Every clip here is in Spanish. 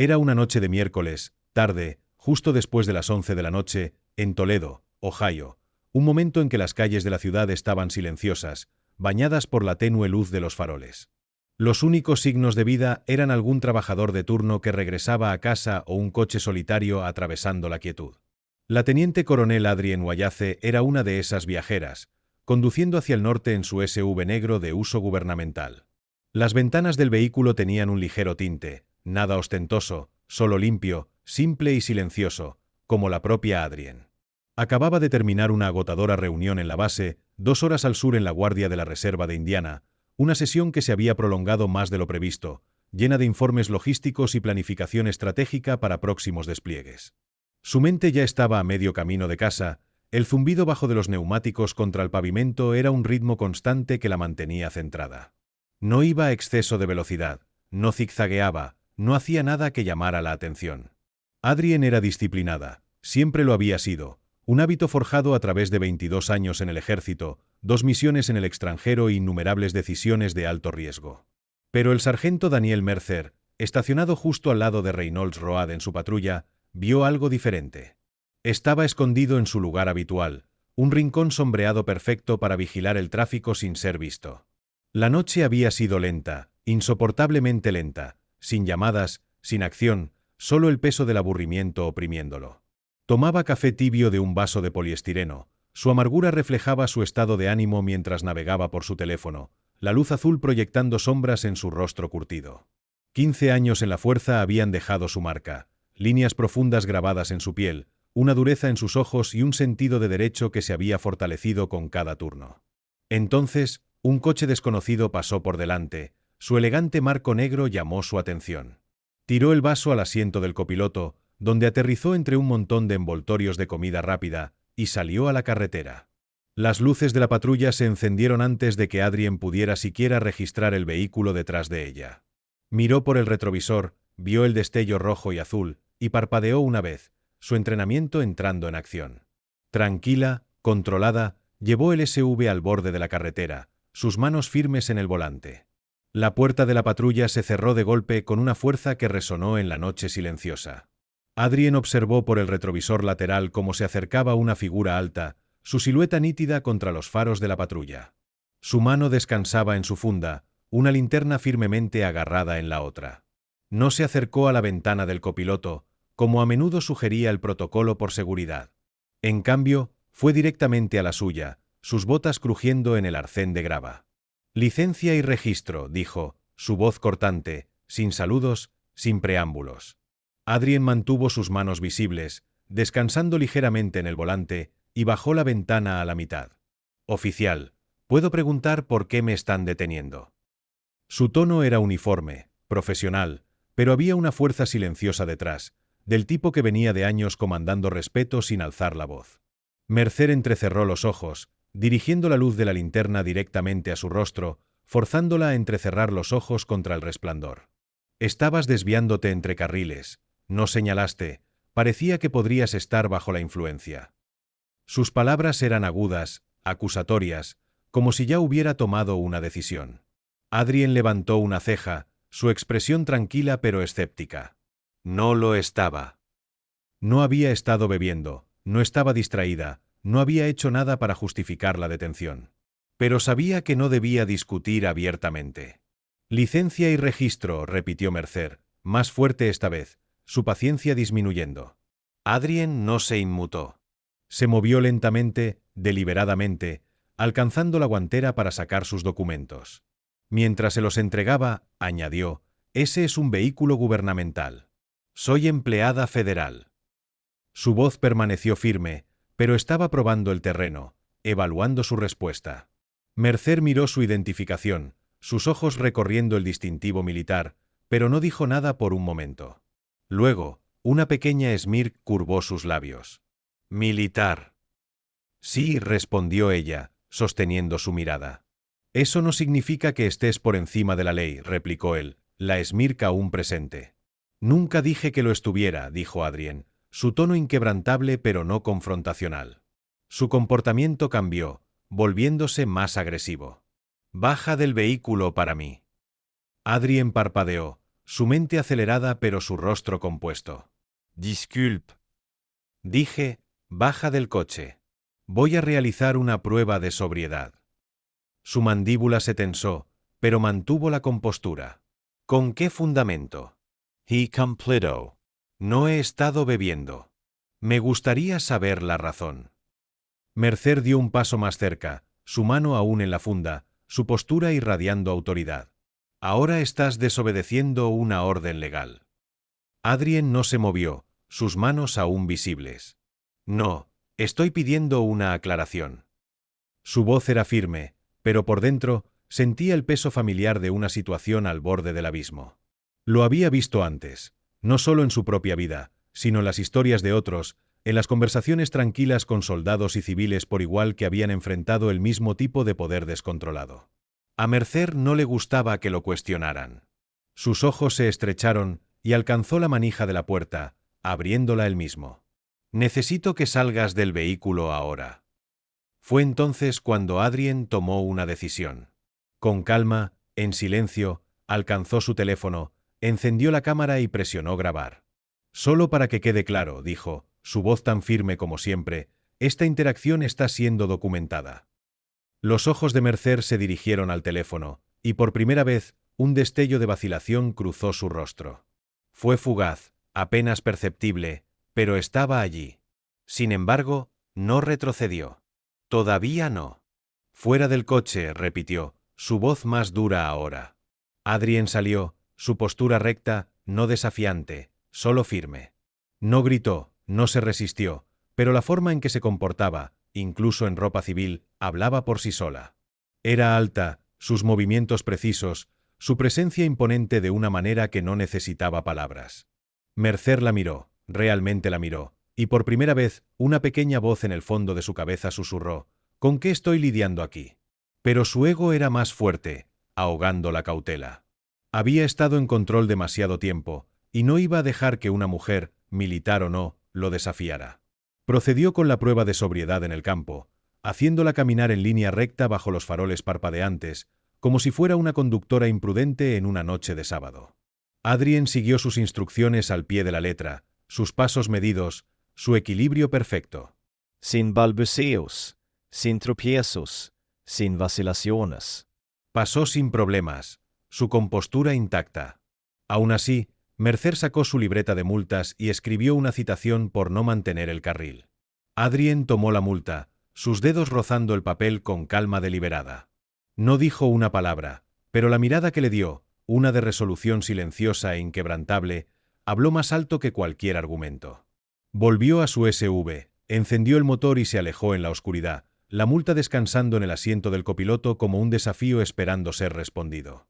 Era una noche de miércoles, tarde, justo después de las 11 de la noche, en Toledo, Ohio, un momento en que las calles de la ciudad estaban silenciosas, bañadas por la tenue luz de los faroles. Los únicos signos de vida eran algún trabajador de turno que regresaba a casa o un coche solitario atravesando la quietud. La teniente coronel Adrienne Wayace era una de esas viajeras, conduciendo hacia el norte en su SUV negro de uso gubernamental. Las ventanas del vehículo tenían un ligero tinte, nada ostentoso, solo limpio, simple y silencioso, como la propia Adrienne. Acababa de terminar una agotadora reunión en la base, 2 horas al sur en la Guardia de la Reserva de Indiana, una sesión que se había prolongado más de lo previsto, llena de informes logísticos y planificación estratégica para próximos despliegues. Su mente ya estaba a medio camino de casa, el zumbido bajo de los neumáticos contra el pavimento era un ritmo constante que la mantenía centrada. No iba a exceso de velocidad, no zigzagueaba, no hacía nada que llamara la atención. Adrienne era disciplinada, siempre lo había sido, un hábito forjado a través de 22 años en el ejército, 2 misiones en el extranjero e innumerables decisiones de alto riesgo. Pero el sargento Daniel Mercer, estacionado justo al lado de Reynolds Road en su patrulla, vio algo diferente. Estaba escondido en su lugar habitual, un rincón sombreado perfecto para vigilar el tráfico sin ser visto. La noche había sido lenta, insoportablemente lenta, sin llamadas, sin acción, solo el peso del aburrimiento oprimiéndolo. Tomaba café tibio de un vaso de poliestireno, su amargura reflejaba su estado de ánimo mientras navegaba por su teléfono, la luz azul proyectando sombras en su rostro curtido. 15 años en la fuerza habían dejado su marca, líneas profundas grabadas en su piel, una dureza en sus ojos y un sentido de derecho que se había fortalecido con cada turno. Entonces, un coche desconocido pasó por delante, su elegante marco negro llamó su atención. Tiró el vaso al asiento del copiloto, donde aterrizó entre un montón de envoltorios de comida rápida, y salió a la carretera. Las luces de la patrulla se encendieron antes de que Adrienne pudiera siquiera registrar el vehículo detrás de ella. Miró por el retrovisor, vio el destello rojo y azul, y parpadeó una vez, su entrenamiento entrando en acción. Tranquila, controlada, llevó el SUV al borde de la carretera, sus manos firmes en el volante. La puerta de la patrulla se cerró de golpe con una fuerza que resonó en la noche silenciosa. Adrienne observó por el retrovisor lateral cómo se acercaba una figura alta, su silueta nítida contra los faros de la patrulla. Su mano descansaba en su funda, una linterna firmemente agarrada en la otra. No se acercó a la ventana del copiloto, como a menudo sugería el protocolo por seguridad. En cambio, fue directamente a la suya, sus botas crujiendo en el arcén de grava. «Licencia y registro», dijo, su voz cortante, sin saludos, sin preámbulos. Adrienne mantuvo sus manos visibles, descansando ligeramente en el volante, y bajó la ventana a la mitad. «Oficial, ¿puedo preguntar por qué me están deteniendo?» Su tono era uniforme, profesional, pero había una fuerza silenciosa detrás, del tipo que venía de años comandando respeto sin alzar la voz. Mercer entrecerró los ojos, dirigiendo la luz de la linterna directamente a su rostro, forzándola a entrecerrar los ojos contra el resplandor. «Estabas desviándote entre carriles, no señalaste, parecía que podrías estar bajo la influencia». Sus palabras eran agudas, acusatorias, como si ya hubiera tomado una decisión. Adrienne levantó una ceja, su expresión tranquila pero escéptica. No lo estaba. No había estado bebiendo, no estaba distraída, no había hecho nada para justificar la detención. Pero sabía que no debía discutir abiertamente. «Licencia y registro», repitió Mercer, más fuerte esta vez, su paciencia disminuyendo. Adrienne no se inmutó. Se movió lentamente, deliberadamente, alcanzando la guantera para sacar sus documentos. Mientras se los entregaba, añadió, «Ese es un vehículo gubernamental. Soy empleada federal». Su voz permaneció firme, pero estaba probando el terreno, evaluando su respuesta. Mercer miró su identificación, sus ojos recorriendo el distintivo militar, pero no dijo nada por un momento. Luego, una pequeña esmirk curvó sus labios. «Militar». «Sí», respondió ella, sosteniendo su mirada. «Eso no significa que estés por encima de la ley», replicó él, la esmirk aún presente. «Nunca dije que lo estuviera», dijo Adrienne, su tono inquebrantable pero no confrontacional. Su comportamiento cambió, volviéndose más agresivo. «Baja del vehículo para mí». Adrienne parpadeó, su mente acelerada pero su rostro compuesto. Disculpe. Dije, baja del coche. Voy a realizar una prueba de sobriedad. Su mandíbula se tensó, pero mantuvo la compostura. ¿Con qué fundamento? He completo. No he estado bebiendo. Me gustaría saber la razón. Mercer dio un paso más cerca, su mano aún en la funda, su postura irradiando autoridad. Ahora estás desobedeciendo una orden legal. Adrien no se movió, sus manos aún visibles. No, estoy pidiendo una aclaración. Su voz era firme, pero por dentro sentía el peso familiar de una situación al borde del abismo. Lo había visto antes, no solo en su propia vida, sino en las historias de otros, en las conversaciones tranquilas con soldados y civiles por igual que habían enfrentado el mismo tipo de poder descontrolado. A Mercer no le gustaba que lo cuestionaran. Sus ojos se estrecharon y alcanzó la manija de la puerta, abriéndola él mismo. Necesito que salgas del vehículo ahora. Fue entonces cuando Adrien tomó una decisión. Con calma, en silencio, alcanzó su teléfono, encendió la cámara y presionó grabar. Solo para que quede claro, dijo, su voz tan firme como siempre, esta interacción está siendo documentada. Los ojos de Mercer se dirigieron al teléfono, y por primera vez, un destello de vacilación cruzó su rostro. Fue fugaz, apenas perceptible, pero estaba allí. Sin embargo, no retrocedió. Todavía no. Fuera del coche, repitió, su voz más dura ahora. Adrien salió, su postura recta, no desafiante, solo firme. No gritó, no se resistió, pero la forma en que se comportaba, incluso en ropa civil, hablaba por sí sola. Era alta, sus movimientos precisos, su presencia imponente de una manera que no necesitaba palabras. Mercer la miró, realmente la miró, y por primera vez, una pequeña voz en el fondo de su cabeza susurró, ¿con qué estoy lidiando aquí? Pero su ego era más fuerte, ahogando la cautela. Había estado en control demasiado tiempo, y no iba a dejar que una mujer, militar o no, lo desafiara. Procedió con la prueba de sobriedad en el campo, haciéndola caminar en línea recta bajo los faroles parpadeantes, como si fuera una conductora imprudente en una noche de sábado. Adrien siguió sus instrucciones al pie de la letra, sus pasos medidos, su equilibrio perfecto. Sin balbuceos, sin tropiezos, sin vacilaciones. Pasó sin problemas, su compostura intacta. Aún así, Mercer sacó su libreta de multas y escribió una citación por no mantener el carril. Adrien tomó la multa, sus dedos rozando el papel con calma deliberada. No dijo una palabra, pero la mirada que le dio, una de resolución silenciosa e inquebrantable, habló más alto que cualquier argumento. Volvió a su SUV, encendió el motor y se alejó en la oscuridad, la multa descansando en el asiento del copiloto como un desafío esperando ser respondido.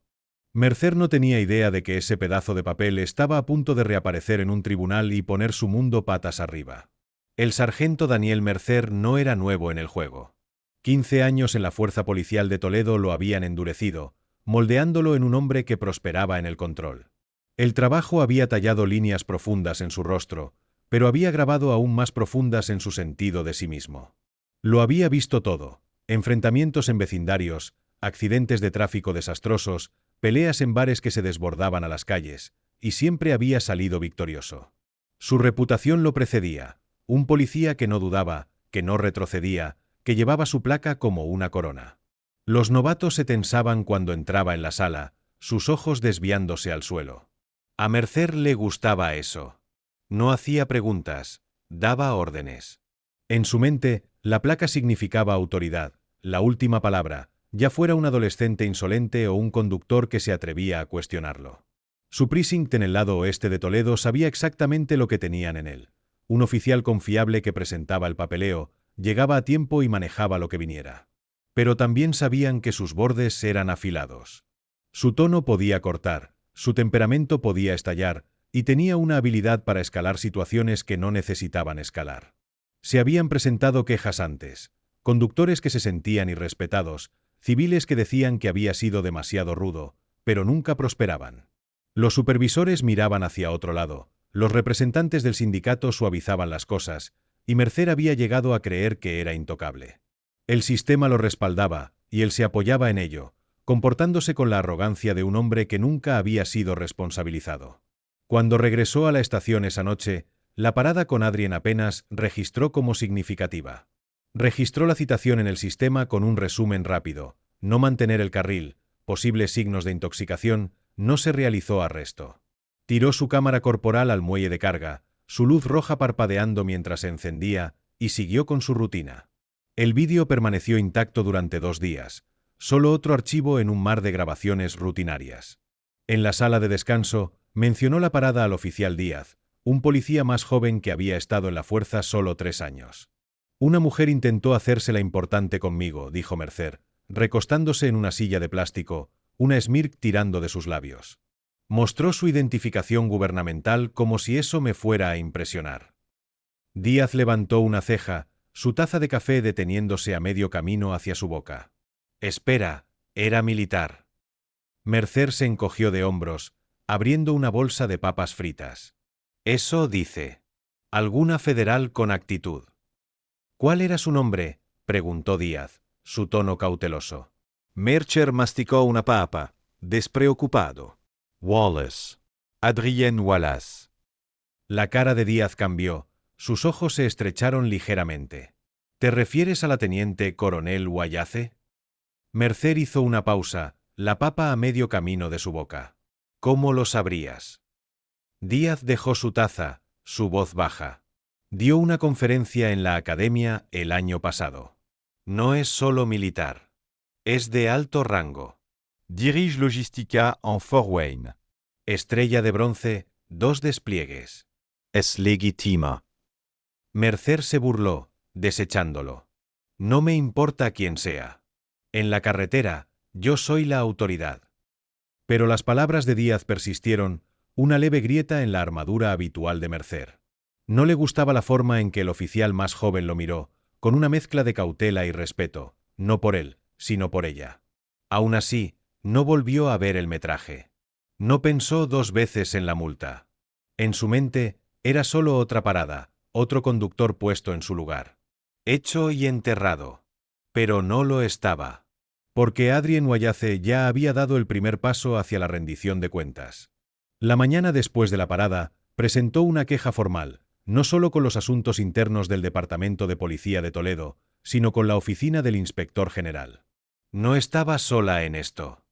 Mercer no tenía idea de que ese pedazo de papel estaba a punto de reaparecer en un tribunal y poner su mundo patas arriba. El sargento Daniel Mercer no era nuevo en el juego. 15 años en la fuerza policial de Toledo lo habían endurecido, moldeándolo en un hombre que prosperaba en el control. El trabajo había tallado líneas profundas en su rostro, pero había grabado aún más profundas en su sentido de sí mismo. Lo había visto todo: enfrentamientos en vecindarios, accidentes de tráfico desastrosos, peleas en bares que se desbordaban a las calles, y siempre había salido victorioso. Su reputación lo precedía, un policía que no dudaba, que no retrocedía, que llevaba su placa como una corona. Los novatos se tensaban cuando entraba en la sala, sus ojos desviándose al suelo. A Mercer le gustaba eso. No hacía preguntas, daba órdenes. En su mente, la placa significaba autoridad, la última palabra, ya fuera un adolescente insolente o un conductor que se atrevía a cuestionarlo. Su precinct en el lado oeste de Toledo sabía exactamente lo que tenían en él. Un oficial confiable que presentaba el papeleo, llegaba a tiempo y manejaba lo que viniera. Pero también sabían que sus bordes eran afilados. Su tono podía cortar, su temperamento podía estallar, y tenía una habilidad para escalar situaciones que no necesitaban escalar. Se habían presentado quejas antes, conductores que se sentían irrespetados, civiles que decían que había sido demasiado rudo, pero nunca prosperaban. Los supervisores miraban hacia otro lado, los representantes del sindicato suavizaban las cosas, y Mercer había llegado a creer que era intocable. El sistema lo respaldaba, y él se apoyaba en ello, comportándose con la arrogancia de un hombre que nunca había sido responsabilizado. Cuando regresó a la estación esa noche, la parada con Adrien apenas registró como significativa. Registró la citación en el sistema con un resumen rápido: no mantener el carril, posibles signos de intoxicación, no se realizó arresto. Tiró su cámara corporal al muelle de carga, su luz roja parpadeando mientras se encendía, y siguió con su rutina. El vídeo permaneció intacto durante 2 días, solo otro archivo en un mar de grabaciones rutinarias. En la sala de descanso, mencionó la parada al oficial Díaz, un policía más joven que había estado en la fuerza solo 3 años. Una mujer intentó hacérsela importante conmigo, dijo Mercer, recostándose en una silla de plástico, una smirk tirando de sus labios. Mostró su identificación gubernamental como si eso me fuera a impresionar. Díaz levantó una ceja, su taza de café deteniéndose a medio camino hacia su boca. Espera, era militar. Mercer se encogió de hombros, abriendo una bolsa de papas fritas. Eso dice. Alguna federal con actitud. ¿Cuál era su nombre?, preguntó Díaz, su tono cauteloso. Mercer masticó una papa, despreocupado. Wallace. Adrien Wallace. La cara de Díaz cambió, sus ojos se estrecharon ligeramente. ¿Te refieres a la teniente coronel Wallace? Mercer hizo una pausa, la papa a medio camino de su boca. ¿Cómo lo sabrías? Díaz dejó su taza, su voz baja. Dio una conferencia en la academia el año pasado. No es solo militar. Es de alto rango. Dirige logística en Fort Wayne. Estrella de bronce, 2 despliegues. Es legítima. Mercer se burló, desechándolo. No me importa quién sea. En la carretera, yo soy la autoridad. Pero las palabras de Díaz persistieron, una leve grieta en la armadura habitual de Mercer. No le gustaba la forma en que el oficial más joven lo miró, con una mezcla de cautela y respeto, no por él, sino por ella. Aún así, no volvió a ver el metraje. No pensó 2 veces en la multa. En su mente, era solo otra parada, otro conductor puesto en su lugar. Hecho y enterrado. Pero no lo estaba. Porque Adrien Wallace ya había dado el primer paso hacia la rendición de cuentas. La mañana después de la parada, presentó una queja formal, no solo con los asuntos internos del Departamento de Policía de Toledo, sino con la oficina del Inspector General. No estaba sola en esto.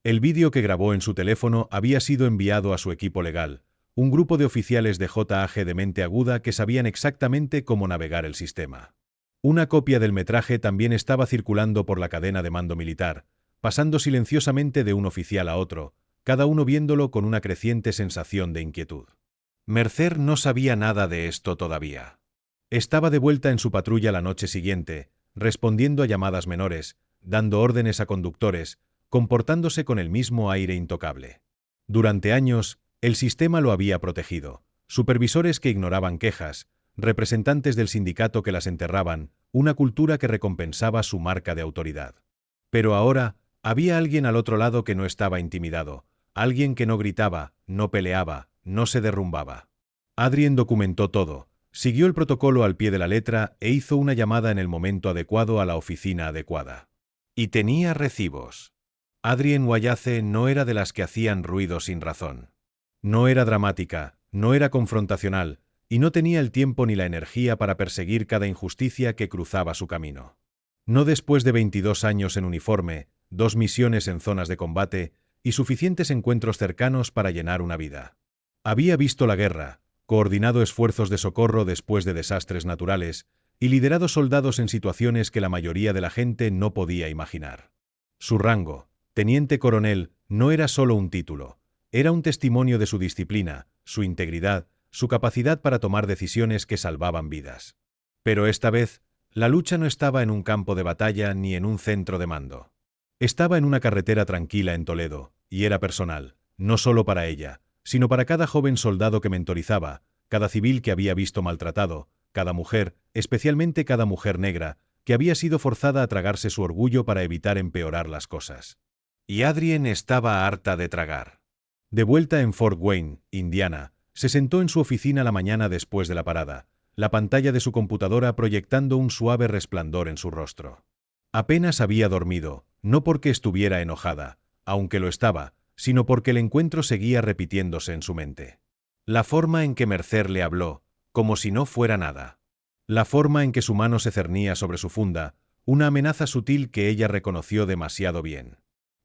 El vídeo que grabó en su teléfono había sido enviado a su equipo legal, un grupo de oficiales de JAG de mente aguda que sabían exactamente cómo navegar el sistema. Una copia del metraje también estaba circulando por la cadena de mando militar, pasando silenciosamente de un oficial a otro, cada uno viéndolo con una creciente sensación de inquietud. Mercer no sabía nada de esto todavía. Estaba de vuelta en su patrulla la noche siguiente, respondiendo a llamadas menores, dando órdenes a conductores, comportándose con el mismo aire intocable. Durante años, el sistema lo había protegido. Supervisores que ignoraban quejas, representantes del sindicato que las enterraban, una cultura que recompensaba su marca de autoridad. Pero ahora, había alguien al otro lado que no estaba intimidado, alguien que no gritaba, no peleaba, no se derrumbaba. Adrien documentó todo, siguió el protocolo al pie de la letra e hizo una llamada en el momento adecuado a la oficina adecuada. Y tenía recibos. Adrien Wallace no era de las que hacían ruido sin razón. No era dramática, no era confrontacional, y no tenía el tiempo ni la energía para perseguir cada injusticia que cruzaba su camino. No después de 22 años en uniforme, 2 misiones en zonas de combate y suficientes encuentros cercanos para llenar una vida. Había visto la guerra, coordinado esfuerzos de socorro después de desastres naturales y liderado soldados en situaciones que la mayoría de la gente no podía imaginar. Su rango, teniente coronel, no era solo un título, era un testimonio de su disciplina, su integridad, su capacidad para tomar decisiones que salvaban vidas. Pero esta vez, la lucha no estaba en un campo de batalla ni en un centro de mando. Estaba en una carretera tranquila en Toledo, y era personal, no solo para ella, sino para cada joven soldado que mentorizaba, cada civil que había visto maltratado, cada mujer, especialmente cada mujer negra, que había sido forzada a tragarse su orgullo para evitar empeorar las cosas. Y Adrien estaba harta de tragar. De vuelta en Fort Wayne, Indiana, se sentó en su oficina la mañana después de la parada, la pantalla de su computadora proyectando un suave resplandor en su rostro. Apenas había dormido, no porque estuviera enojada, aunque lo estaba, sino porque el encuentro seguía repitiéndose en su mente. La forma en que Mercer le habló, como si no fuera nada. La forma en que su mano se cernía sobre su funda, una amenaza sutil que ella reconoció demasiado bien.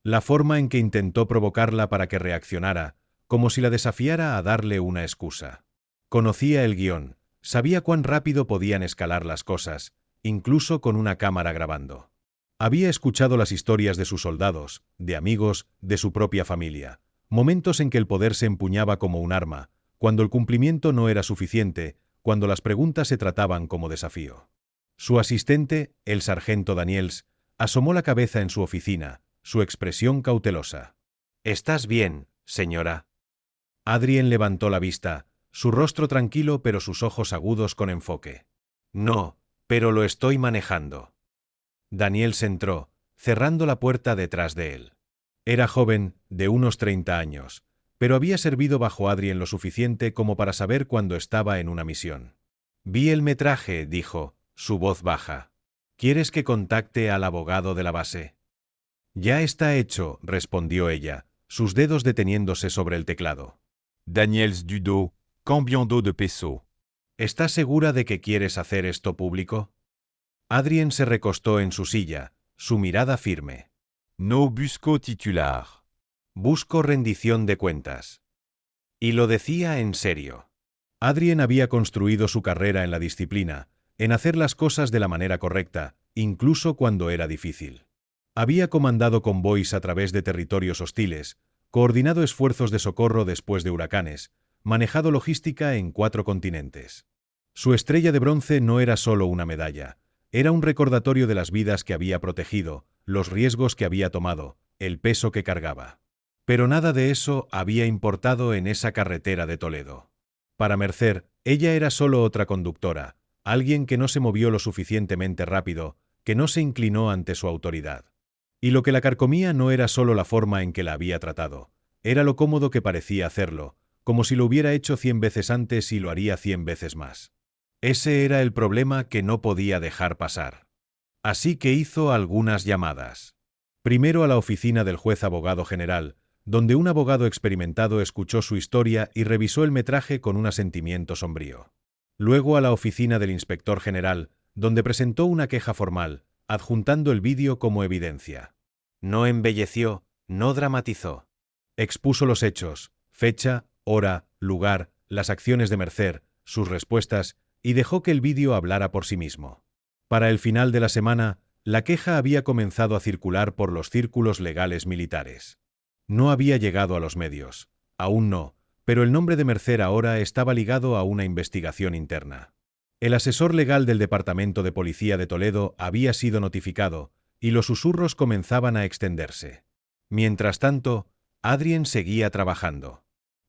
La forma en que intentó provocarla para que reaccionara, como si la desafiara a darle una excusa. Conocía el guión, sabía cuán rápido podían escalar las cosas, incluso con una cámara grabando. Había escuchado las historias de sus soldados, de amigos, de su propia familia, momentos en que el poder se empuñaba como un arma, cuando el cumplimiento no era suficiente, cuando las preguntas se trataban como desafío. Su asistente, el sargento Daniels, asomó la cabeza en su oficina, su expresión cautelosa. «¿Estás bien, señora?» Adrien levantó la vista, su rostro tranquilo pero sus ojos agudos con enfoque. «No, pero lo estoy manejando». Daniels entró, cerrando la puerta detrás de él. Era joven, de unos 30 años, pero había servido bajo Adrien lo suficiente como para saber cuándo estaba en una misión. «Vi el metraje», dijo, su voz baja. «¿Quieres que contacte al abogado de la base?» «Ya está hecho», respondió ella, sus dedos deteniéndose sobre el teclado. Daniels Dudot, cambiando de peso. ¿Estás segura de que quieres hacer esto público? Adrien se recostó en su silla, su mirada firme. No busco titular. Busco rendición de cuentas. Y lo decía en serio. Adrien había construido su carrera en la disciplina, en hacer las cosas de la manera correcta, incluso cuando era difícil. Había comandado convoys a través de territorios hostiles, coordinado esfuerzos de socorro después de huracanes, manejado logística en 4 continentes. Su estrella de bronce no era solo una medalla, era un recordatorio de las vidas que había protegido, los riesgos que había tomado, el peso que cargaba. Pero nada de eso había importado en esa carretera de Toledo. Para Mercer, ella era solo otra conductora, alguien que no se movió lo suficientemente rápido, que no se inclinó ante su autoridad. Y lo que la carcomía no era solo la forma en que la había tratado, era lo cómodo que parecía hacerlo, como si lo hubiera hecho 100 veces antes y lo haría 100 veces más. Ese era el problema que no podía dejar pasar. Así que hizo algunas llamadas. Primero a la oficina del juez abogado general, donde un abogado experimentado escuchó su historia y revisó el metraje con un asentimiento sombrío. Luego a la oficina del inspector general, donde presentó una queja formal, adjuntando el vídeo como evidencia. No embelleció, no dramatizó. Expuso los hechos, fecha, hora, lugar, las acciones de Mercer, sus respuestas, y dejó que el vídeo hablara por sí mismo. Para el final de la semana, la queja había comenzado a circular por los círculos legales militares. No había llegado a los medios, aún no, pero el nombre de Mercer ahora estaba ligado a una investigación interna. El asesor legal del Departamento de Policía de Toledo había sido notificado, y los susurros comenzaban a extenderse. Mientras tanto, Adrien seguía trabajando.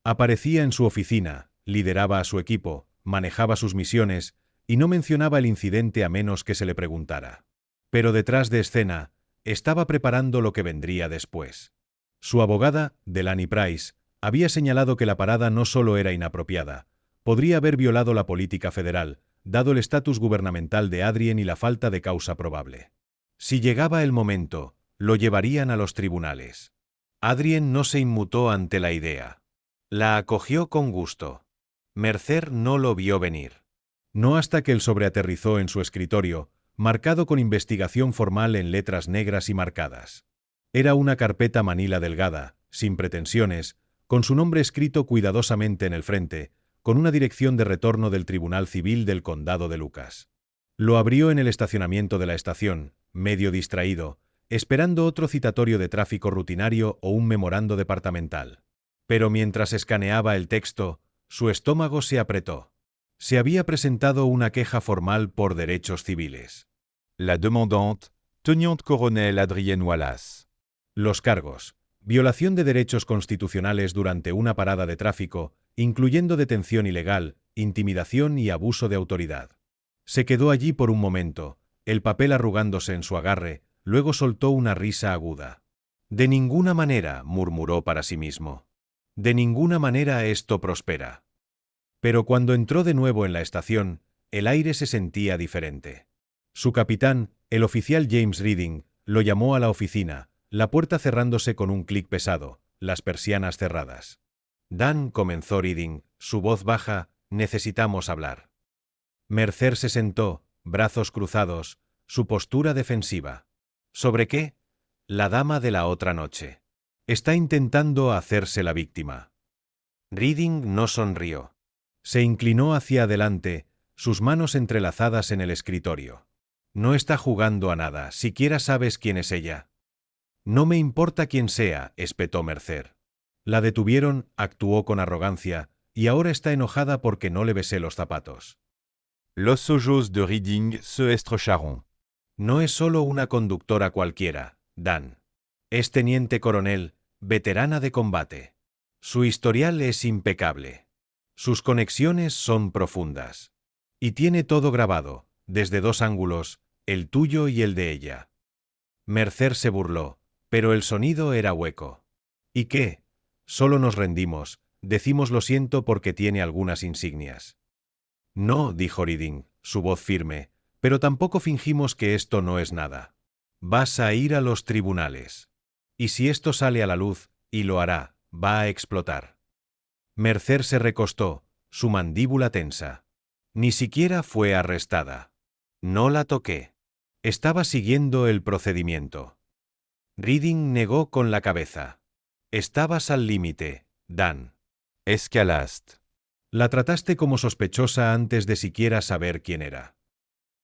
Aparecía en su oficina, lideraba a su equipo, manejaba sus misiones, y no mencionaba el incidente a menos que se le preguntara. Pero detrás de escena, estaba preparando lo que vendría después. Su abogada, Delaney Price, había señalado que la parada no solo era inapropiada, podría haber violado la política federal, dado el estatus gubernamental de Adrien y la falta de causa probable. Si llegaba el momento, lo llevarían a los tribunales. Adrien no se inmutó ante la idea. La acogió con gusto. Mercer no lo vio venir. No hasta que el sobre aterrizó en su escritorio, marcado con investigación formal en letras negras y marcadas. Era una carpeta manila delgada, sin pretensiones, con su nombre escrito cuidadosamente en el frente, con una dirección de retorno del Tribunal Civil del Condado de Lucas. Lo abrió en el estacionamiento de la estación, medio distraído, esperando otro citatorio de tráfico rutinario o un memorando departamental. Pero mientras escaneaba el texto, su estómago se apretó. Se había presentado una queja formal por derechos civiles. La demandante, teniente-coronel Adrienne Wallace. Los cargos: violación de derechos constitucionales durante una parada de tráfico, incluyendo detención ilegal, intimidación y abuso de autoridad. Se quedó allí por un momento, el papel arrugándose en su agarre, luego soltó una risa aguda. «De ninguna manera», murmuró para sí mismo. «De ninguna manera esto prospera». Pero cuando entró de nuevo en la estación, el aire se sentía diferente. Su capitán, el oficial James Reading, lo llamó a la oficina, la puerta cerrándose con un clic pesado, las persianas cerradas. Dan, comenzó Reading, su voz baja, necesitamos hablar. Mercer se sentó, brazos cruzados, su postura defensiva. ¿Sobre qué? La dama de la otra noche. Está intentando hacerse la víctima. Reading no sonrió. Se inclinó hacia adelante, sus manos entrelazadas en el escritorio. No está jugando a nada, siquiera sabes quién es ella. No me importa quién sea, espetó Mercer. La detuvieron, actuó con arrogancia, y ahora está enojada porque no le besé los zapatos. Los ojos de Reading se estrecharon. No es solo una conductora cualquiera, Dan. Es teniente coronel, veterana de combate. Su historial es impecable. Sus conexiones son profundas. Y tiene todo grabado, desde dos ángulos, el tuyo y el de ella. Mercer se burló, pero el sonido era hueco. ¿Y qué? Solo nos rendimos, decimos lo siento porque tiene algunas insignias. No, dijo Reading, su voz firme, pero tampoco fingimos que esto no es nada. Vas a ir a los tribunales. Y si esto sale a la luz, y lo hará, va a explotar. Mercer se recostó, su mandíbula tensa. Ni siquiera fue arrestada. No la toqué. Estaba siguiendo el procedimiento. Reading negó con la cabeza. Estabas al límite, Dan. Escalaste. La trataste como sospechosa antes de siquiera saber quién era.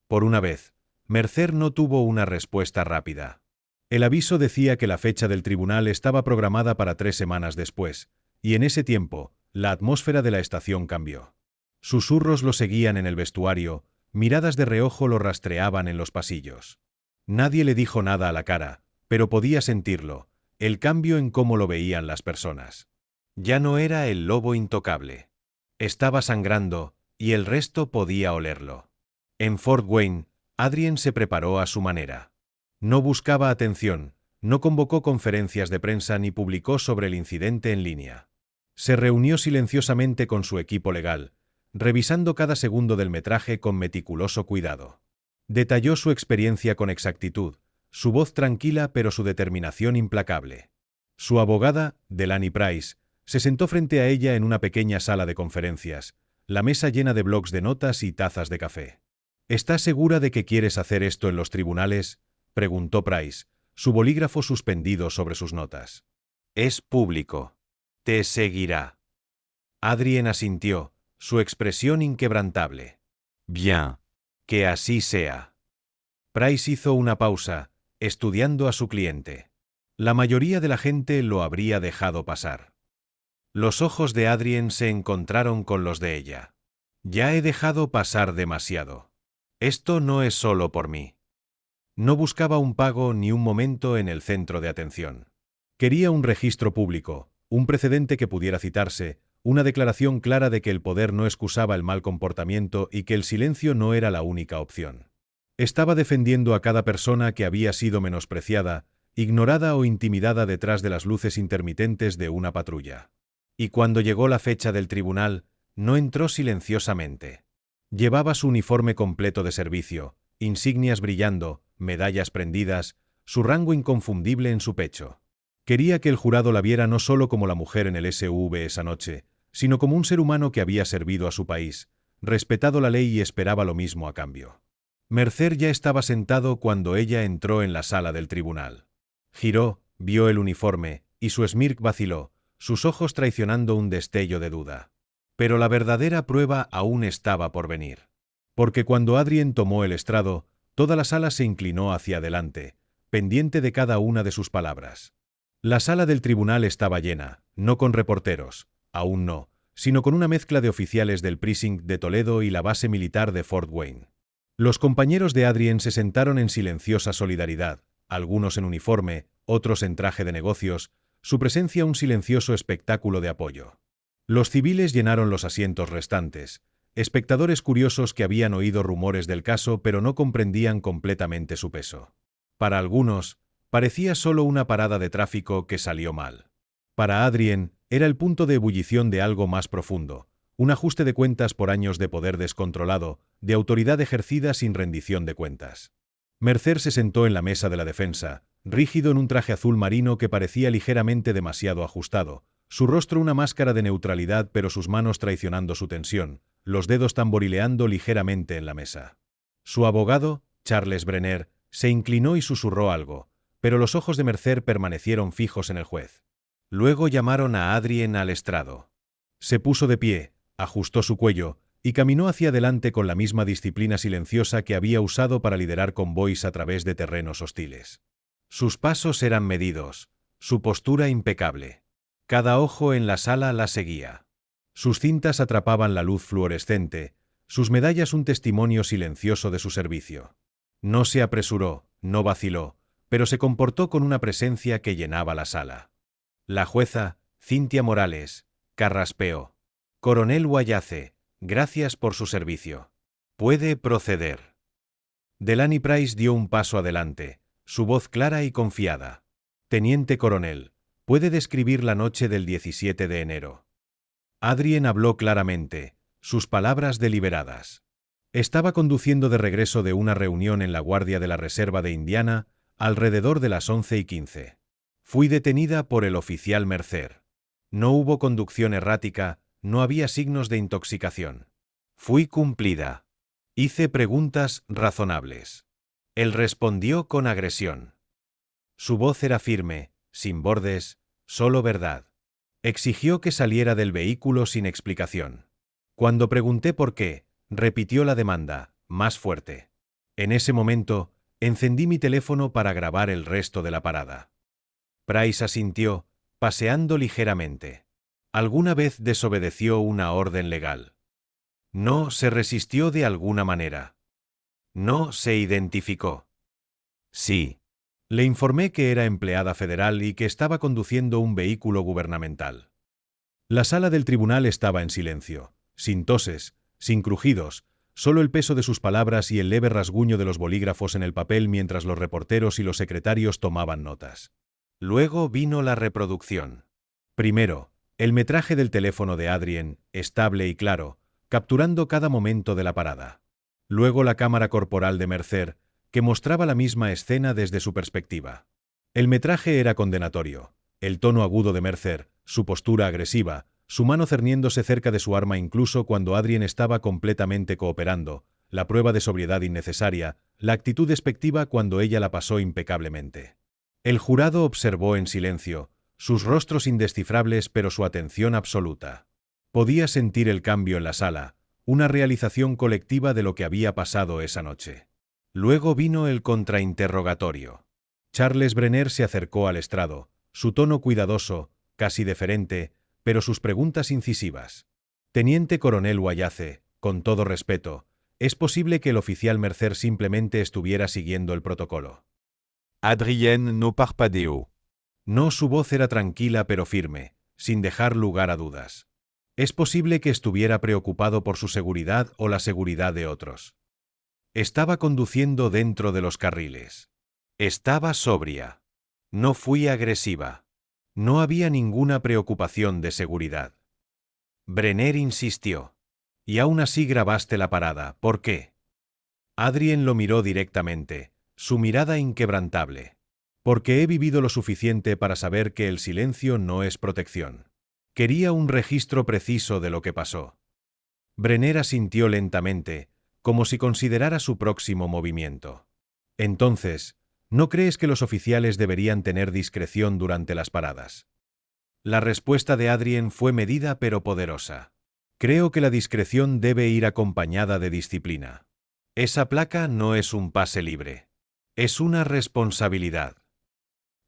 Por una vez, Mercer no tuvo una respuesta rápida. El aviso decía que la fecha del tribunal estaba programada para 3 semanas después, y en ese tiempo, la atmósfera de la estación cambió. Susurros lo seguían en el vestuario, miradas de reojo lo rastreaban en los pasillos. Nadie le dijo nada a la cara, pero podía sentirlo, el cambio en cómo lo veían las personas. Ya no era el lobo intocable. Estaba sangrando, y el resto podía olerlo. En Fort Wayne, Adrien se preparó a su manera. No buscaba atención, no convocó conferencias de prensa ni publicó sobre el incidente en línea. Se reunió silenciosamente con su equipo legal, revisando cada segundo del metraje con meticuloso cuidado. Detalló su experiencia con exactitud, su voz tranquila pero su determinación implacable. Su abogada, Delaney Price, se sentó frente a ella en una pequeña sala de conferencias, la mesa llena de blocs de notas y tazas de café. ¿Estás segura de que quieres hacer esto en los tribunales?, preguntó Price, su bolígrafo suspendido sobre sus notas. Es público. Te seguirá. Adrien asintió, su expresión inquebrantable. Bien. Que así sea. Price hizo una pausa, estudiando a su cliente. La mayoría de la gente lo habría dejado pasar. Los ojos de Adrien se encontraron con los de ella. Ya he dejado pasar demasiado. Esto no es solo por mí. No buscaba un pago ni un momento en el centro de atención. Quería un registro público, un precedente que pudiera citarse, una declaración clara de que el poder no excusaba el mal comportamiento y que el silencio no era la única opción. Estaba defendiendo a cada persona que había sido menospreciada, ignorada o intimidada detrás de las luces intermitentes de una patrulla. Y cuando llegó la fecha del tribunal, no entró silenciosamente. Llevaba su uniforme completo de servicio, insignias brillando, medallas prendidas, su rango inconfundible en su pecho. Quería que el jurado la viera no solo como la mujer en el SUV esa noche, sino como un ser humano que había servido a su país, respetado la ley y esperaba lo mismo a cambio. Mercer ya estaba sentado cuando ella entró en la sala del tribunal. Giró, vio el uniforme, y su smirk vaciló, sus ojos traicionando un destello de duda. Pero la verdadera prueba aún estaba por venir. Porque cuando Adrien tomó el estrado, toda la sala se inclinó hacia adelante, pendiente de cada una de sus palabras. La sala del tribunal estaba llena, no con reporteros, aún no, sino con una mezcla de oficiales del precinct de Toledo y la base militar de Fort Wayne. Los compañeros de Adrien se sentaron en silenciosa solidaridad, algunos en uniforme, otros en traje de negocios, su presencia un silencioso espectáculo de apoyo. Los civiles llenaron los asientos restantes, espectadores curiosos que habían oído rumores del caso pero no comprendían completamente su peso. Para algunos, parecía solo una parada de tráfico que salió mal. Para Adrien, era el punto de ebullición de algo más profundo, un ajuste de cuentas por años de poder descontrolado, de autoridad ejercida sin rendición de cuentas. Mercer se sentó en la mesa de la defensa, rígido en un traje azul marino que parecía ligeramente demasiado ajustado, su rostro una máscara de neutralidad pero sus manos traicionando su tensión, los dedos tamborileando ligeramente en la mesa. Su abogado, Charles Brenner, se inclinó y susurró algo, pero los ojos de Mercer permanecieron fijos en el juez. Luego llamaron a Adrien al estrado. Se puso de pie, ajustó su cuello, y caminó hacia adelante con la misma disciplina silenciosa que había usado para liderar convoys a través de terrenos hostiles. Sus pasos eran medidos, su postura impecable. Cada ojo en la sala la seguía. Sus cintas atrapaban la luz fluorescente, sus medallas un testimonio silencioso de su servicio. No se apresuró, no vaciló, pero se comportó con una presencia que llenaba la sala. La jueza, Cynthia Morales, carraspeó. Coronel Wayace, gracias por su servicio. Puede proceder. Delaney Price dio un paso adelante, su voz clara y confiada. Teniente coronel, ¿puede describir la noche del 17 de enero? Adrien habló claramente, sus palabras deliberadas. Estaba conduciendo de regreso de una reunión en la Guardia de la Reserva de Indiana, alrededor de las 11:15. Fui detenida por el oficial Mercer. No hubo conducción errática, no había signos de intoxicación. Fui cumplida. Hice preguntas razonables. Él respondió con agresión. Su voz era firme, sin bordes, solo verdad. Exigió que saliera del vehículo sin explicación. Cuando pregunté por qué, repitió la demanda, más fuerte. En ese momento, encendí mi teléfono para grabar el resto de la parada. Price asintió, paseando ligeramente. ¿Alguna vez desobedeció una orden legal? No se resistió de alguna manera. No se identificó. Sí. Le informé que era empleada federal y que estaba conduciendo un vehículo gubernamental. La sala del tribunal estaba en silencio, sin toses, sin crujidos, solo el peso de sus palabras y el leve rasguño de los bolígrafos en el papel mientras los reporteros y los secretarios tomaban notas. Luego vino la reproducción. Primero, el metraje del teléfono de Adrien, estable y claro, capturando cada momento de la parada. Luego la cámara corporal de Mercer, que mostraba la misma escena desde su perspectiva. El metraje era condenatorio. El tono agudo de Mercer, su postura agresiva, su mano cerniéndose cerca de su arma incluso cuando Adrien estaba completamente cooperando, la prueba de sobriedad innecesaria, la actitud despectiva cuando ella la pasó impecablemente. El jurado observó en silencio, sus rostros indescifrables pero su atención absoluta. Podía sentir el cambio en la sala, una realización colectiva de lo que había pasado esa noche. Luego vino el contrainterrogatorio. Charles Brenner se acercó al estrado, su tono cuidadoso, casi deferente, pero sus preguntas incisivas. Teniente coronel Wayace, con todo respeto, ¿es posible que el oficial Mercer simplemente estuviera siguiendo el protocolo? Adrien no parpadeó. No, su voz era tranquila pero firme, sin dejar lugar a dudas. ¿Es posible que estuviera preocupado por su seguridad o la seguridad de otros? Estaba conduciendo dentro de los carriles. Estaba sobria. No fui agresiva. No había ninguna preocupación de seguridad. Brenner insistió. Y aún así grabaste la parada, ¿por qué? Adrien lo miró directamente, su mirada inquebrantable. Porque he vivido lo suficiente para saber que el silencio no es protección. Quería un registro preciso de lo que pasó. Brenner asintió lentamente, como si considerara su próximo movimiento. Entonces, ¿no crees que los oficiales deberían tener discreción durante las paradas? La respuesta de Adrien fue medida pero poderosa. Creo que la discreción debe ir acompañada de disciplina. Esa placa no es un pase libre. Es una responsabilidad.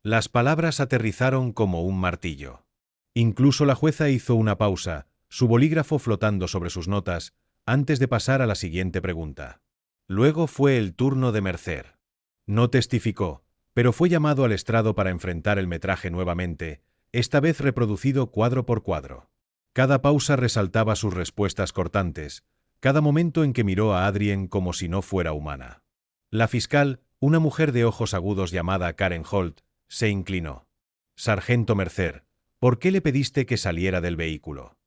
Las palabras aterrizaron como un martillo. Incluso la jueza hizo una pausa, su bolígrafo flotando sobre sus notas, antes de pasar a la siguiente pregunta. Luego fue el turno de Mercer. No testificó, pero fue llamado al estrado para enfrentar el metraje nuevamente, esta vez reproducido cuadro por cuadro. Cada pausa resaltaba sus respuestas cortantes, cada momento en que miró a Adrien como si no fuera humana. La fiscal, una mujer de ojos agudos llamada Karen Holt, se inclinó. Sargento Mercer, ¿por qué le pediste que saliera del vehículo?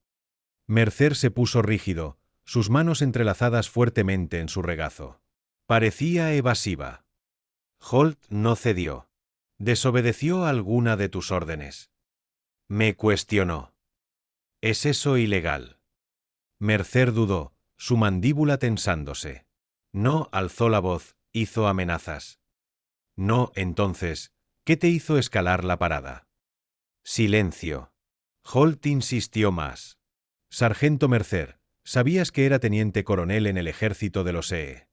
Mercer se puso rígido, sus manos entrelazadas fuertemente en su regazo. Parecía evasiva. Holt no cedió. ¿Desobedeció alguna de tus órdenes? Me cuestionó. ¿Es eso ilegal? Mercer dudó, su mandíbula tensándose. No alzó la voz, hizo amenazas. No, entonces, ¿qué te hizo escalar la parada? Silencio. Holt insistió más. Sargento Mercer, ¿sabías que era teniente coronel en el ejército de los EE?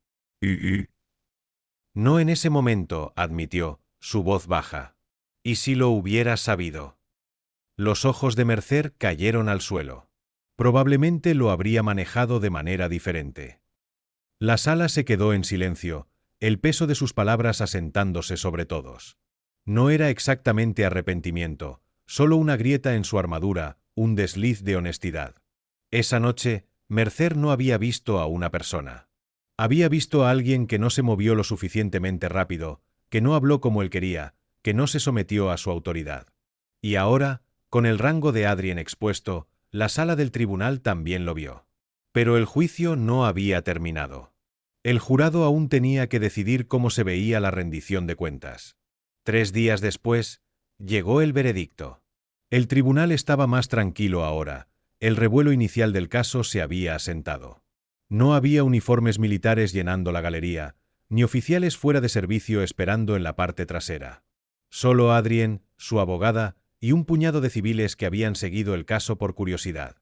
No en ese momento, admitió, su voz baja. ¿Y si lo hubiera sabido? Los ojos de Mercer cayeron al suelo. Probablemente lo habría manejado de manera diferente. La sala se quedó en silencio, el peso de sus palabras asentándose sobre todos. No era exactamente arrepentimiento, solo una grieta en su armadura, un desliz de honestidad. Esa noche, Mercer no había visto a una persona. Había visto a alguien que no se movió lo suficientemente rápido, que no habló como él quería, que no se sometió a su autoridad. Y ahora, con el rango de Adrien expuesto, la sala del tribunal también lo vio. Pero el juicio no había terminado. El jurado aún tenía que decidir cómo se veía la rendición de cuentas. 3 días después, llegó el veredicto. El tribunal estaba más tranquilo ahora. El revuelo inicial del caso se había asentado. No había uniformes militares llenando la galería, ni oficiales fuera de servicio esperando en la parte trasera. Solo Adrien, su abogada, y un puñado de civiles que habían seguido el caso por curiosidad.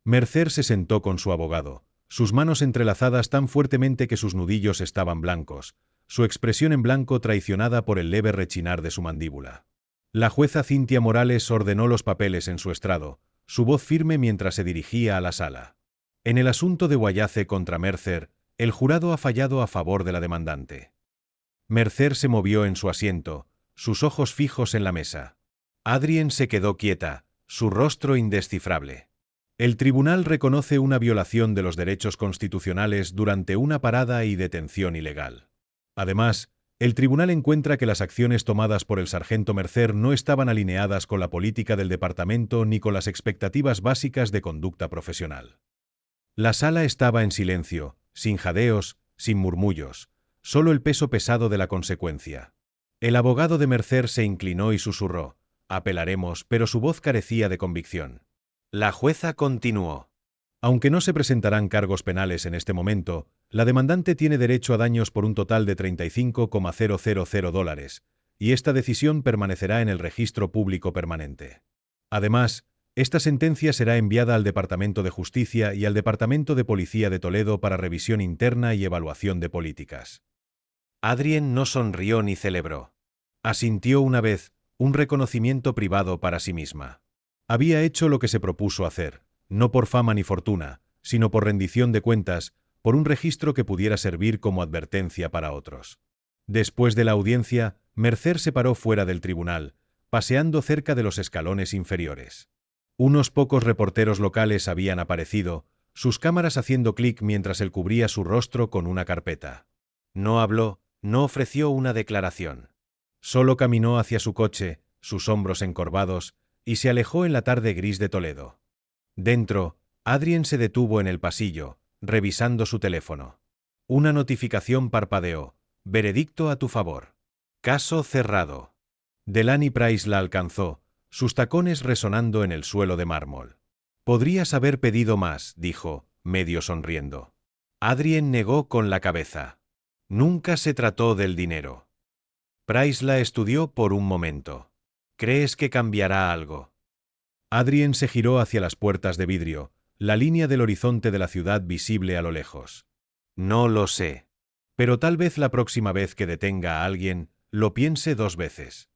Mercer se sentó con su abogado, sus manos entrelazadas tan fuertemente que sus nudillos estaban blancos, su expresión en blanco traicionada por el leve rechinar de su mandíbula. La jueza Cynthia Morales ordenó los papeles en su estrado, su voz firme mientras se dirigía a la sala. En el asunto de Wallace contra Mercer, el jurado ha fallado a favor de la demandante. Mercer se movió en su asiento, sus ojos fijos en la mesa. Adrien se quedó quieta, su rostro indescifrable. El tribunal reconoce una violación de los derechos constitucionales durante una parada y detención ilegal. Además, el tribunal encuentra que las acciones tomadas por el sargento Mercer no estaban alineadas con la política del departamento ni con las expectativas básicas de conducta profesional. La sala estaba en silencio, sin jadeos, sin murmullos, solo el peso pesado de la consecuencia. El abogado de Mercer se inclinó y susurró: «Apelaremos», pero su voz carecía de convicción. La jueza continuó: «Aunque no se presentarán cargos penales en este momento, la demandante tiene derecho a daños por un total de $35,000, y esta decisión permanecerá en el registro público permanente. Además, esta sentencia será enviada al Departamento de Justicia y al Departamento de Policía de Toledo para revisión interna y evaluación de políticas». Adrien no sonrió ni celebró. Asintió una vez, un reconocimiento privado para sí misma. Había hecho lo que se propuso hacer, no por fama ni fortuna, sino por rendición de cuentas, por un registro que pudiera servir como advertencia para otros. Después de la audiencia, Mercer se paró fuera del tribunal, paseando cerca de los escalones inferiores. Unos pocos reporteros locales habían aparecido, sus cámaras haciendo clic mientras él cubría su rostro con una carpeta. No habló, no ofreció una declaración. Solo caminó hacia su coche, sus hombros encorvados, y se alejó en la tarde gris de Toledo. Dentro, Adrien se detuvo en el pasillo, revisando su teléfono. Una notificación parpadeó: «Veredicto a tu favor. Caso cerrado». Delaney Price la alcanzó, sus tacones resonando en el suelo de mármol. «Podrías haber pedido más», dijo, medio sonriendo. Adrien negó con la cabeza. Nunca se trató del dinero. Price la estudió por un momento. «¿Crees que cambiará algo?» Adrien se giró hacia las puertas de vidrio, la línea del horizonte de la ciudad visible a lo lejos. «No lo sé. Pero tal vez la próxima vez que detenga a alguien, lo piense 2 veces».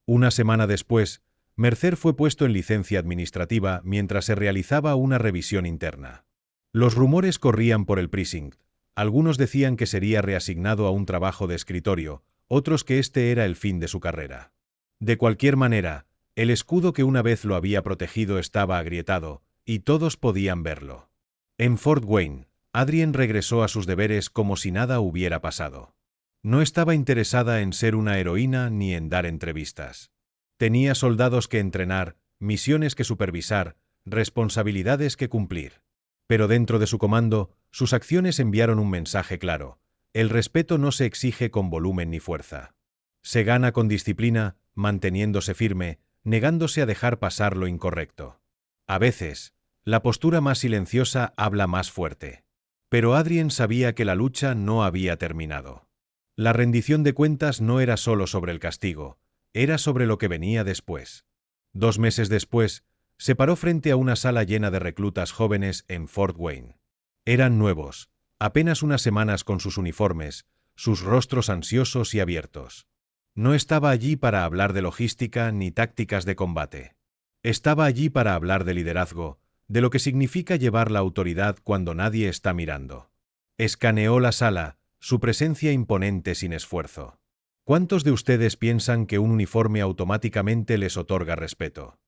Una semana después, Mercer fue puesto en licencia administrativa mientras se realizaba una revisión interna. Los rumores corrían por el precinct. Algunos decían que sería reasignado a un trabajo de escritorio, otros que este era el fin de su carrera. De cualquier manera, el escudo que una vez lo había protegido estaba agrietado, y todos podían verlo. En Fort Wayne, Adrien regresó a sus deberes como si nada hubiera pasado. No estaba interesada en ser una heroína ni en dar entrevistas. Tenía soldados que entrenar, misiones que supervisar, responsabilidades que cumplir. Pero dentro de su comando, sus acciones enviaron un mensaje claro: el respeto no se exige con volumen ni fuerza. Se gana con disciplina, manteniéndose firme, negándose a dejar pasar lo incorrecto. A veces, la postura más silenciosa habla más fuerte. Pero Adrien sabía que la lucha no había terminado. La rendición de cuentas no era solo sobre el castigo, era sobre lo que venía después. 2 meses después, se paró frente a una sala llena de reclutas jóvenes en Fort Wayne. Eran nuevos, apenas unas semanas con sus uniformes, sus rostros ansiosos y abiertos. No estaba allí para hablar de logística ni tácticas de combate. Estaba allí para hablar de liderazgo, de lo que significa llevar la autoridad cuando nadie está mirando. Escaneó la sala, su presencia imponente sin esfuerzo. ¿Cuántos de ustedes piensan que un uniforme automáticamente les otorga respeto?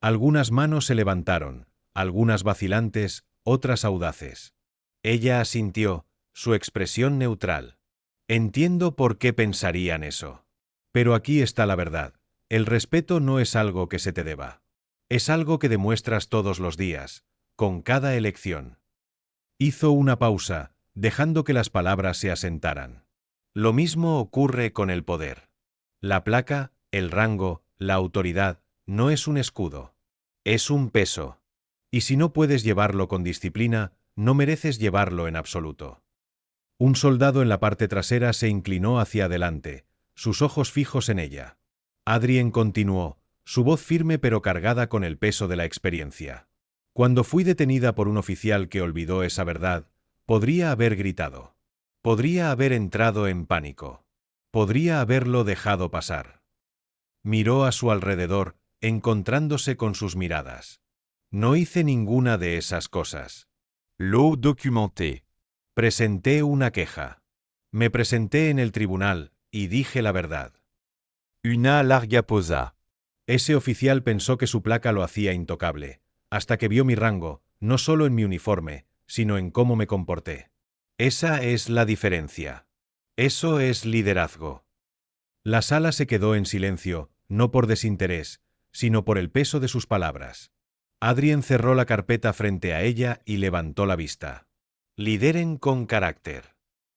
Algunas manos se levantaron, algunas vacilantes, otras audaces. Ella asintió, su expresión neutral. Entiendo por qué pensarían eso. Pero aquí está la verdad. El respeto no es algo que se te deba. Es algo que demuestras todos los días, con cada elección. Hizo una pausa, dejando que las palabras se asentaran. Lo mismo ocurre con el poder. La placa, el rango, la autoridad, no es un escudo. Es un peso. Y si no puedes llevarlo con disciplina, no mereces llevarlo en absoluto. Un soldado en la parte trasera se inclinó hacia adelante, sus ojos fijos en ella. Adrien continuó, su voz firme pero cargada con el peso de la experiencia. Cuando fui detenida por un oficial que olvidó esa verdad, podría haber gritado. Podría haber entrado en pánico. Podría haberlo dejado pasar. Miró a su alrededor, encontrándose con sus miradas. No hice ninguna de esas cosas. L'eau documentée. Presenté una queja. Me presenté en el tribunal y dije la verdad. Una larga posa. Ese oficial pensó que su placa lo hacía intocable, hasta que vio mi rango, no solo en mi uniforme, sino en cómo me comporté. Esa es la diferencia. Eso es liderazgo. La sala se quedó en silencio, no por desinterés, sino por el peso de sus palabras. Adrien cerró la carpeta frente a ella y levantó la vista. Lideren con carácter.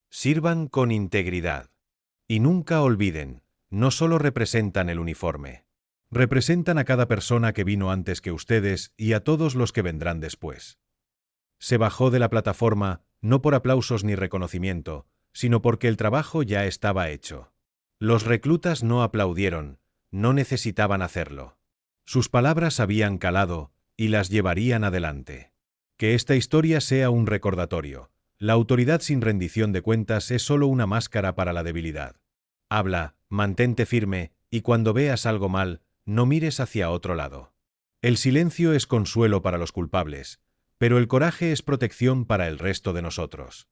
Sirvan con integridad. Y nunca olviden, no solo representan el uniforme. Representan a cada persona que vino antes que ustedes y a todos los que vendrán después. Se bajó de la plataforma, no por aplausos ni reconocimiento, sino porque el trabajo ya estaba hecho. Los reclutas no aplaudieron, no necesitaban hacerlo. Sus palabras habían calado y las llevarían adelante. Que esta historia sea un recordatorio. La autoridad sin rendición de cuentas es solo una máscara para la debilidad. Habla, mantente firme, y cuando veas algo mal, no mires hacia otro lado. El silencio es consuelo para los culpables, pero el coraje es protección para el resto de nosotros.